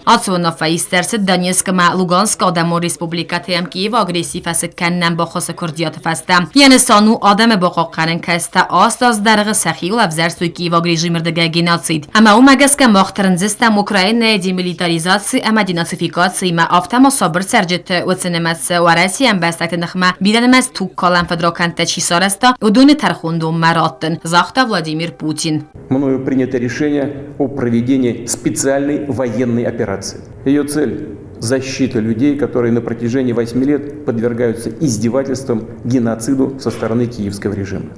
Ացոնով ֆայստերս Դոնեցկ մա Լուգանսկ ադամո ռեսպուբլիկա Կիև ագրեսիվ ասը կեննան բախոսը քրդիات ֆաստա Յենեսանու ադամը բողոքարեն կստա աստազ դարղը սախիլ ավզարսու Կիև ռեժիմը դգա գենոցիդ Ամա ումագասկա մոխտրնձստամ Ուկրաինա демилитаризации и денацификации ма автомособр сержет оценемас Россия амбастакт нахма биданемас тук колан федроканта чисараста удуни тархунду мараттен захта Владимир Путин. Мною принято решение о проведении специальной военной операции. Ее цель – защита людей, которые на протяжении 8 лет подвергаются издевательствам, геноциду со стороны киевского режима.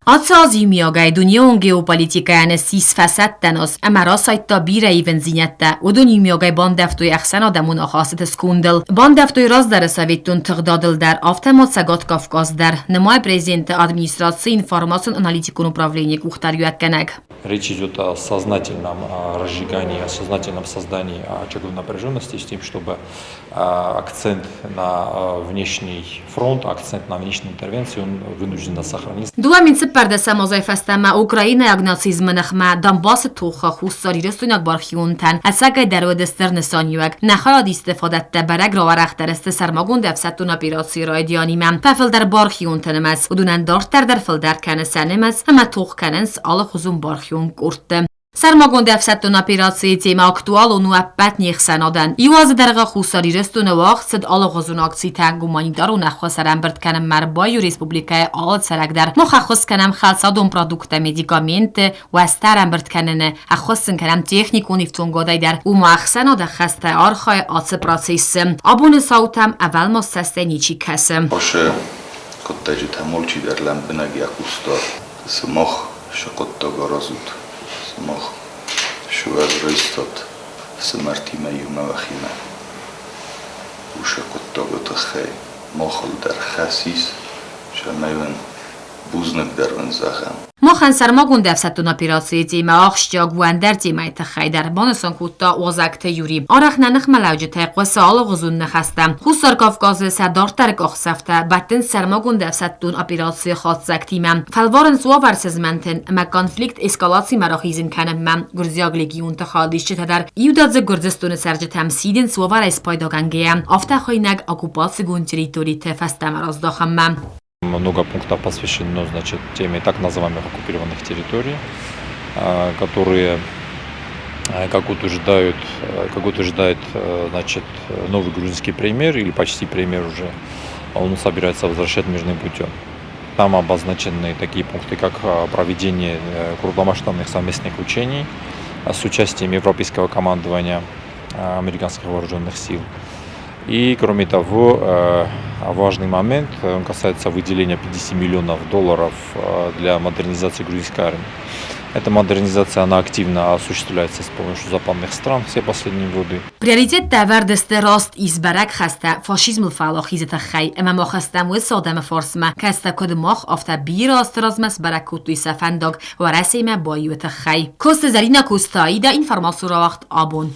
Atszází miagai dunión geopolitikáján szísz faszettenos, amara sajta bírei venzinette, uduni miagai bandeftói axen adamun a haszet skundel. Bandeftói razdare savittun tăgdadıl der, автомат сагат Кавказ der, немай президента администрации информационно аналитикун управления кухтарюэткенек. Речь идет о сознательном разжигании, о сознательном создании очагов напряженности с тем, чтобы акцент на внешний фронт, акцент на внешней интервенции он вынужденно сохранить. Пардеса мозайфастама Украина агнацизмнахма Донбасс توخا خوستاری رستونک بارخیونتن اساگای درودستر نسانیوک نخواهد استفاده برگ را ورخترست سرماگون دفستون اپیراسی را دیانیمم پفل در بارخیونتنمز و دونن دارتر در فل در کنسنمز اما توخ کننس آل خوزون بارخیون کرده Sarmagon defsettun operației tema actuală nu apet nixanadan. Iuaz derga khusari restun waqt sid alghozun aksi tangumanidaru nakhosar ambert kanam marbayu respublikaya alt saragdar mukhakhos kanam khalsadun produkte medikamente و استر ambert kanene akhosn kanam texnikun iftungoday dar u muakhsanada khasta arkhay atse proces abun sautam aval mostastenichi kasem Osze kottaji tamolchi der lambnagi akustor smokh shqottaga razut smokh shuaz ristot smartima yumavkhina u shqottaga tkhay mokhl der khasis shamayn buznak dervan zakham مخن سرماگون دفستون اپیراسی تیما آخشجاگ واندر تیمای تخی در بانسان کوتا وزاکت یوری آرخ ننخ ملاوجه تقوی سال غزون نخستم خوستار کافکاز سردار ترک آخصفته بطن سرماگون دفستون اپیراسی خاصک تیمم فلوارن سوا ورسزمنتن اما کنفلیکت اسکالاتی مراخیزین کنم من گرزیاگ لگیون تخالیش چه در ایودادز گرزستون سرج تمسیدین سوا ور اسپایداگنگیم آفته خوینگ اکوپاسی گون تریتوری تفستم راز داخم من Много пунктов посвящено, значит, теме так называемых оккупированных территорий, которые, как утверждает, значит, новый грузинский премьер или почти премьер уже, он собирается возвращать мирным путем. Там обозначены такие пункты, как проведение крупномасштабных совместных учений с участием европейского командования американских вооруженных сил. И, кроме того, важный момент, он касается выделения $50 миллионов для модернизации грузинской армии. Эта модернизация, она активно осуществляется с помощью западных стран все последние годы. Приоритет давардест рост избарак хаста фашизм фалохизет хай, эма мохастам у содам форсма, каста кодмох афта бирост размас баракутуй сафандог, ва расима баюет хай. Кост зарина кустаида информацию вақт абон.